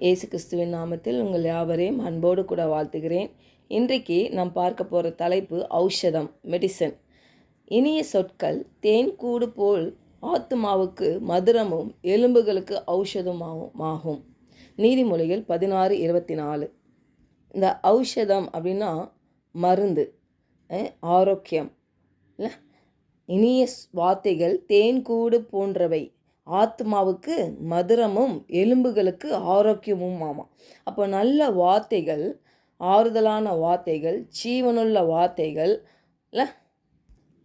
இயேசு கிறிஸ்துவின் நாமத்தில் உங்கள் யாவரையும் அன்போடு கூட வாழ்த்துகிறேன். இன்றைக்கு நாம் பார்க்க போகிற தலைப்பு ஔஷதம், மெடிசன். இனிய சொற்கள் தேன்கூடு போல் ஆத்துமாவுக்கு மதுரமும் எலும்புகளுக்கு ஔஷதமாகும். நீதிமொழிகள் 16:24. இந்த ஔஷதம் அப்படின்னா மருந்து, ஆரோக்கியம் இல்லை. இனிய வார்த்தைகள் தேன்கூடு போன்றவை, ஆத்மாவுக்கு மதுரமும் எலும்புகளுக்கு ஆரோக்கியமும் ஆமாம். அப்போ நல்ல வார்த்தைகள், ஆறுதலான வார்த்தைகள், ஜீவனுள்ள வார்த்தைகள் இல்லை,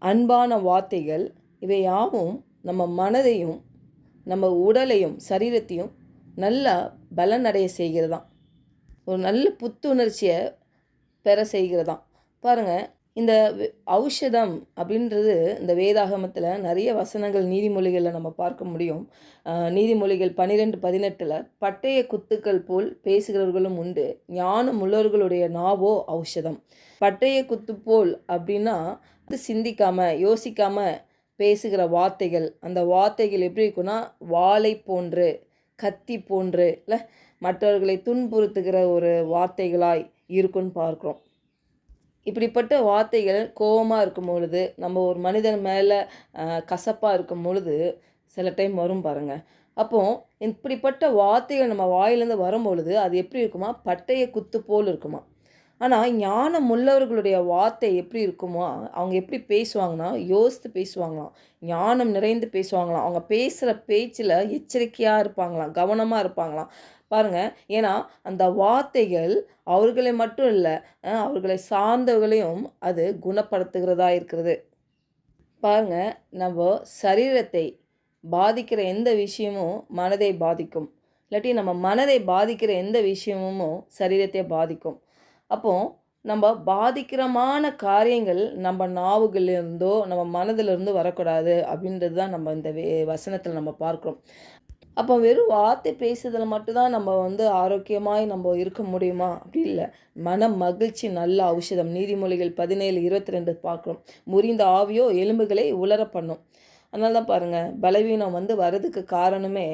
அன்பான வார்த்தைகள், இவை யாவும் நம்ம மனதையும் நம்ம உடலையும் சரீரத்தையும் நல்ல பலனடைய செய்கிறதாம். ஒரு நல்ல புத்துணர்ச்சியை பெற செய்கிறதாம். பாருங்கள், இந்த ஔஷதம் அப்படின்றது இந்த வேதாகமத்தில் நிறைய வசனங்கள் நீதிமொழிகளில் நம்ம பார்க்க முடியும். நீதிமொழிகள் 12:18 பட்டய குத்துக்கள் போல் பேசுகிறவர்களும் உண்டு, ஞானம் உள்ளவர்களுடைய நாவோ ஔஷதம். பட்டய குத்து போல் அப்படின்னா சிந்திக்காமல் யோசிக்காமல் பேசுகிற வார்த்தைகள், அந்த வார்த்தைகள் எப்படி இருக்குன்னா வாளை போன்று, கத்தி போன்று இல்லை, மற்றவர்களை துன்புறுத்துகிற ஒரு வார்த்தைகளாய் இருக்குன்னு பார்க்குறோம். இப்படிப்பட்ட வார்த்தைகள் கோபமாக இருக்கும் பொழுது, நம்ம ஒரு மனிதன் மேலே கசப்பாக இருக்கும் பொழுது சில டைம் வரும் பாருங்கள். அப்போது இப்படிப்பட்ட வார்த்தைகள் நம்ம வாயிலேருந்து வரும்பொழுது அது எப்படி இருக்குமா, பட்டய குத்து போல் இருக்குமா. ஆனால் ஞானம் உள்ளவர்களுடைய வார்த்தை எப்படி இருக்குமா, அவங்க எப்படி பேசுவாங்கன்னா யோசித்து பேசுவாங்களாம், ஞானம் நிறைந்து பேசுவாங்களாம். அவங்க பேசுகிற பேச்சில் எச்சரிக்கையாக இருப்பாங்களாம், கவனமாக இருப்பாங்களாம். பாருங்கள், ஏன்னா அந்த வார்த்தைகள் அவர்களை மட்டும் இல்லை, அவர்களை சார்ந்தவர்களையும் அது குணப்படுத்துகிறதா இருக்கிறது. பாருங்கள், நம்ம சரீரத்தை பாதிக்கிற எந்த விஷயமும் மனதை பாதிக்கும், இல்லாட்டி நம்ம மனதை பாதிக்கிற எந்த விஷயமும் சரீரத்தை பாதிக்கும். அப்போது நம்ம பாதிக்கிறமான காரியங்கள் நம்ம நாவுகளிலிருந்தோ நம்ம மனதிலிருந்தோ வரக்கூடாது அப்படின்றது தான் நம்ம இந்த வசனத்தில் நம்ம பார்க்குறோம். அப்போ வெறும் வார்த்தை பேசுறதில் மட்டும்தான் நம்ம ஆரோக்கியமாய் நம்ம இருக்க முடியுமா? அப்படி இல்லை. மன மகிழ்ச்சி நல்ல ஔஷதம். நீதிமொழிகள் 17:22 பார்க்குறோம். முறிந்த ஆவியோ எலும்புகளை உலர பண்ணும். அதனால தான் பாருங்கள், பலவீனம் வர்றதுக்கு காரணமே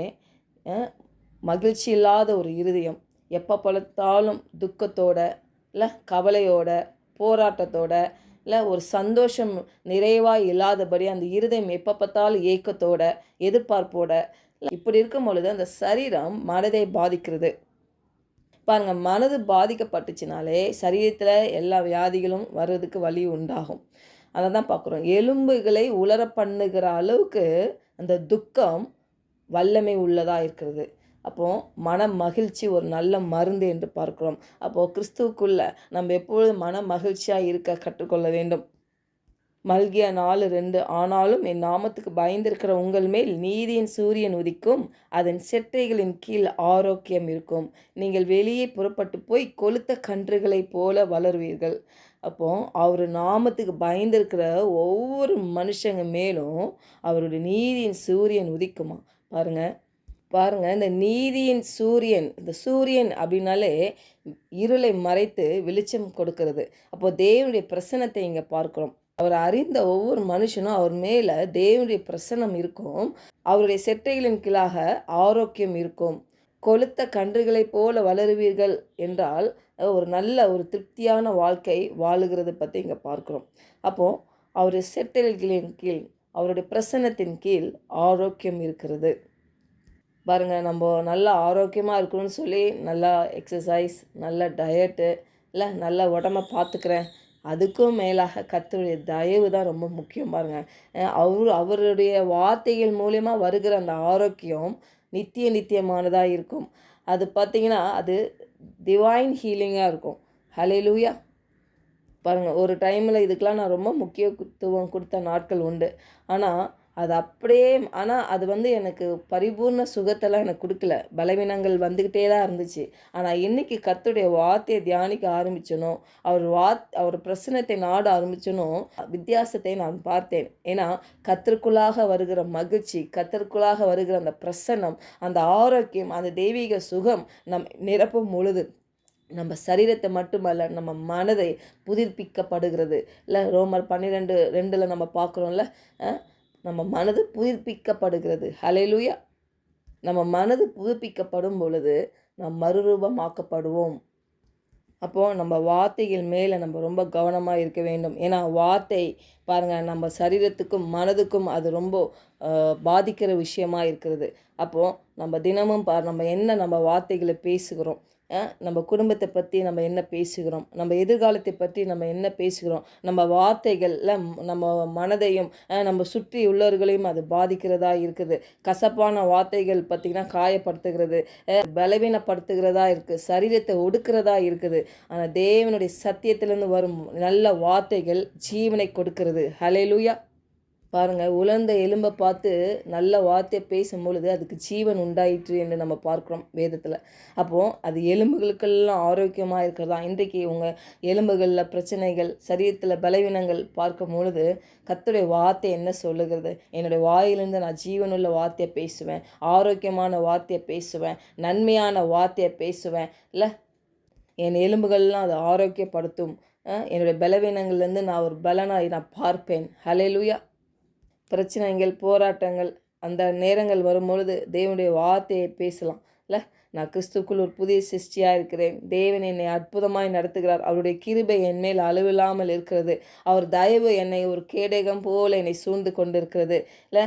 மகிழ்ச்சி இல்லாத ஒரு இருதயம். எப்போ பார்த்தாலும் துக்கத்தோட இல்லை, கவலையோட, போராட்டத்தோட இல்லை, ஒரு சந்தோஷம் நிறைவாக இல்லாதபடி அந்த இருதயம் எப்போ பார்த்தாலும் ஏக்கத்தோட, எதிர்பார்ப்போட இப்படி இருக்கும் பொழுது அந்த சரீரம் மனதை பாதிக்கிறது. பாருங்கள், மனது பாதிக்கப்பட்டுச்சுனாலே சரீரத்தில் எல்லா வியாதிகளும் வர்றதுக்கு வழி உண்டாகும். அதை தான் பார்க்குறோம். எலும்புகளை உலர பண்ணுகிற அளவுக்கு அந்த துக்கம் வல்லமை உள்ளதாக இருக்கிறது. அப்போது மன மகிழ்ச்சி ஒரு நல்ல மருந்து என்று பார்க்குறோம். அப்போது கிறிஸ்துவுக்குள்ளே நம்ம எப்பொழுதும் மன மகிழ்ச்சியாக இருக்க கற்றுக்கொள்ள வேண்டும். மல்கியா 4:2 ஆனாலும் என் நாமத்துக்கு பயந்திருக்கிற உங்கள் மேல் நீதியின் சூரியன் உதிக்கும், அதன் செட்டைகளின் கீழ் ஆரோக்கியம் இருக்கும், நீங்கள் வெளியே புறப்பட்டு போய் கொளுத்த கன்றுகளைப் போல வளருவீர்கள். அப்போது அவர் நாமத்துக்கு பயந்திருக்கிற ஒவ்வொரு மனுஷங்க மேலும் அவருடைய நீதியின் சூரியன் உதிக்குமா. பாருங்கள், இந்த நீதியின் சூரியன், இந்த சூரியன் அப்படின்னாலே இருளை மறைத்து வெளிச்சம் கொடுக்கிறது. அப்போது தேவனுடைய பிரசன்னத்தை இங்கே பார்க்குறோம். அவர் அறிந்த ஒவ்வொரு மனுஷனும் அவர் மேலே தேவனுடைய பிரசன்னம் இருக்கும், அவருடைய செட்டைகளின் கீழாக ஆரோக்கியம் இருக்கும். கொளுத்த கன்றுகளைப் போல வளருவீர்கள் என்றால் ஒரு நல்ல ஒரு திருப்தியான வாழ்க்கை வாழுகிறது பற்றி இங்கே பார்க்குறோம். அப்போது அவருடைய செட்டைகளின் கீழ், அவருடைய பிரசன்னத்தின் கீழ் ஆரோக்கியம் இருக்கிறது. பாருங்கள், நம்ம நல்லா ஆரோக்கியமாக இருக்கணும்னு சொல்லி நல்லா எக்ஸசைஸ், நல்ல டயட்டு இல்லை, நல்ல உடம்பை பார்த்துக்கிறேன், அதுக்கும் மேலாக கர்த்தருடைய தயவு தான் ரொம்ப முக்கியம். பாருங்கள், அவருடைய வார்த்தைகள் மூலயமா வருகிற அந்த ஆரோக்கியம் நித்தியமானதாக இருக்கும். அது பார்த்திங்கன்னா அது டிவைன் ஹீலிங்காக இருக்கும். ஹல்லேலூயா. பாருங்கள், ஒரு டைமில் இதுக்கெலாம் நான் ரொம்ப முக்கியத்துவம் கொடுத்த நாட்கள் உண்டு. ஆனால் அது எனக்கு பரிபூர்ண சுகத்தெல்லாம் எனக்கு கொடுக்கல. பலவீனங்கள் வந்துக்கிட்டே தான் இருந்துச்சு. ஆனால் இன்றைக்கி கர்த்தருடைய வார்த்தையை தியானிக்க ஆரம்பிச்சனோ, அவர் பிரசன்னத்தை நாட ஆரம்பிச்சனோ, வித்தியாசத்தை நான் பார்த்தேன். ஏன்னா கர்த்தருக்குள்ளாக வருகிற மகிழ்ச்சி, கர்த்தருக்குள்ளாக வருகிற அந்த பிரசன்னம், அந்த ஆரோக்கியம், அந்த தெய்வீக சுகம் நிரப்பும் பொழுது நம்ம சரீரத்தை மட்டுமல்ல, நம்ம மனதை புதுப்பிக்கப்படுகிறது இல்லை. ரோமர் 12:2 நம்ம பார்க்குறோம்ல, நம்ம மனது புதுப்பிக்கப்படுகிறது. ஹல்லேலூயா. நம்ம மனது புதுப்பிக்கப்படும் பொழுது நாம் மறுரூபமாக்கப்படுவோம். அப்போது நம்ம வார்த்தைகள் மேலே நம்ம ரொம்ப கவனமாக இருக்க வேண்டும். ஏன்னா வார்த்தை பாருங்கள், நம்ம சரீரத்துக்கும் மனதுக்கும் அது ரொம்ப பாதிக்கிற விஷயமா இருக்கிறது. அப்போது நம்ம தினமும் நம்ம என்ன நம்ம வார்த்தைகளை பேசுகிறோம், நம்ம குடும்பத்தை பற்றி நம்ம என்ன பேசுகிறோம், நம்ம எதிர்காலத்தை பற்றி நம்ம என்ன பேசுகிறோம், நம்ம வார்த்தைகளில் நம்ம மனதையும் நம்ம சுற்றி உள்ளவர்களையும் அது பாதிக்கிறதா இருக்குது. கசப்பான வார்த்தைகள் பார்த்திங்கன்னா காயப்படுத்துகிறது, பலவீனப்படுத்துகிறதா இருக்குது, சரீரத்தை ஒடுக்கிறதா இருக்குது. ஆனால் தேவனுடைய சத்தியத்திலேருந்து வரும் நல்ல வார்த்தைகள் ஜீவனை கொடுக்கிறது. ஹல்லேலூயா. பாருங்கள், உலர்ந்த எலும்பை பார்த்து நல்ல வார்த்தையை பேசும் பொழுது அதுக்கு ஜீவன் உண்டாயிற்று என்று நம்ம பார்க்குறோம் வேதத்தில். அப்போது அது எலும்புகளுக்கெல்லாம் ஆரோக்கியமாக இருக்கிறதா. இன்றைக்கு உங்கள் எலும்புகளில் பிரச்சனைகள், சரீரத்தில் பலவீனங்கள் பார்க்கும் பொழுது கர்த்தருடைய வார்த்தை என்ன சொல்லுகிறது? என்னுடைய வாயிலிருந்து நான் ஜீவனுள்ள வார்த்தையை பேசுவேன், ஆரோக்கியமான வார்த்தையை பேசுவேன், நன்மையான வார்த்தையை பேசுவேன். இல்லை, என் எலும்புகள்லாம் அதை ஆரோக்கியப்படுத்தும். என்னுடைய பலவீனங்கள்லேருந்து நான் ஒரு பலனாய் நான் பார்ப்பேன். ஹல்லேலூயா. பிரச்சனைகள், போராட்டங்கள், அந்த நேரங்கள் வரும்பொழுது தேவனுடைய வார்த்தையை பேசலாம். இல்லை, நான் கிறிஸ்துக்குள் ஒரு புதிய சிருஷ்டியாக இருக்கிறேன், தேவன் என்னை அற்புதமாய் நடத்துகிறார், அவருடைய கிருபை என் மேல் அளவில்லாமல் இருக்கிறது, அவர் தயவு என்னை ஒரு கேடகம் போல் என்னை சூழ்ந்து கொண்டு இருக்கிறது. இல்லை,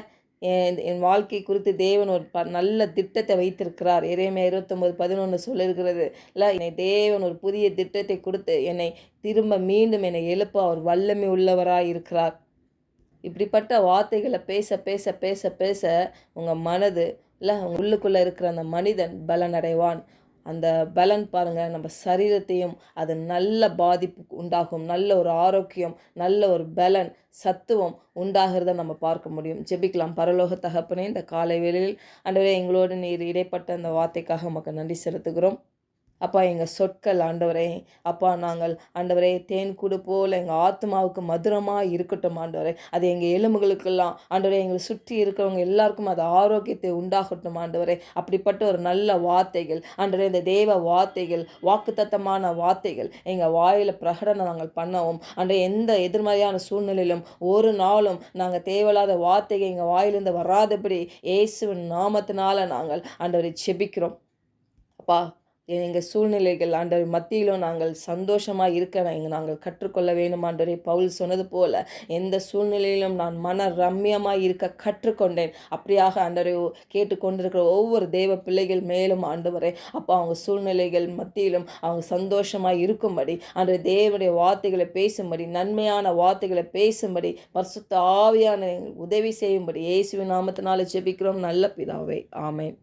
என் வாழ்க்கை குறித்து தேவன் ஒரு நல்ல திட்டத்தை வைத்திருக்கிறார். எரேமியா 29:11 சொல்லியிருக்கிறது. இல்லை, என்னை தேவன் ஒரு புதிய திட்டத்தை கொடுத்து என்னை திரும்ப மீண்டும் என்னை எழுப்ப அவர் வல்லமை உள்ளவராக இருக்கிறார். இப்படிப்பட்ட வார்த்தைகளை பேச பேச பேச பேச உங்கள் மனது இல்லை, உள்ளுக்குள்ளே இருக்கிற அந்த மனிதன் பலனடைவான். அந்த பலன் பாருங்கள், நம்ம சரீரத்தையும் அது நல்ல பாதிப்பு உண்டாகும். நல்ல ஒரு ஆரோக்கியம், நல்ல ஒரு பலன், சத்துவம் உண்டாகிறத நம்ம பார்க்க முடியும். ஜெபிக்கலாம். பரலோக தகப்பனே, இந்த காலை வேளையில் ஆண்டவரே, எங்களோடு நீர் இடைப்பட்ட அந்த வார்த்தைக்காக உமக்கு நன்றி செலுத்துகிறோம். அப்பா, எங்கள் சொற்கள் ஆண்டவரே, அப்பா நாங்கள் ஆண்டவரே தேன் கூடு போல் எங்கள் ஆத்மாவுக்கு மதுரமாக இருக்கட்டும் ஆண்டவரே. அது எங்கள் எலும்புகளுக்கெல்லாம் ஆண்டவரே, எங்களை சுற்றி இருக்கிறவங்க எல்லாருக்கும் அது ஆரோக்கியத்தை உண்டாகட்டும் ஆண்டவரே. அப்படிப்பட்ட ஒரு நல்ல வார்த்தைகள் ஆண்டவரே, இந்த தேவ வார்த்தைகள், வாக்குத்தத்தமான வார்த்தைகள் எங்கள் வாயில் பிரகடனம் நாங்கள் பண்ணவும் ஆண்டவரே. எந்த எதிர்மறையான சூழ்நிலையிலும் ஒரு நாளும் நாங்கள் தேவையில்லாத வார்த்தைகள் எங்கள் வாயிலிருந்து வராதபடி இயேசுவின் நாமத்தினால நாங்கள் ஆண்டவரை செபிக்கிறோம். அப்பா, எங்கள் சூழ்நிலைகள் ஆண்டவர் மத்தியிலும் நாங்கள் சந்தோஷமாக இருக்க நாங்கள் கற்றுக்கொள்ள வேண்டும் ஆண்டவரே. பவுல் சொன்னது போல் எந்த சூழ்நிலையிலும் நான் மன ரம்யமாக இருக்க கற்றுக்கொண்டேன். அப்படியாக ஆண்டவரை கேட்டுக்கொண்டிருக்கிற ஒவ்வொரு தேவ பிள்ளைகள் மேலும் ஆண்டவரே, அப்போ அவங்க சூழ்நிலைகள் மத்தியிலும் அவங்க சந்தோஷமாக இருக்கும்படி ஆண்டவரே, தேவனுடைய வார்த்தைகளை பேசும்படி, நன்மையான வார்த்தைகளை பேசும்படி பரிசுத்த ஆவியான உதவி செய்யும்படி இயேசுவின் நாமத்தினால ஜெபிக்கிறோம் நல்ல பிதாவே. ஆமென்.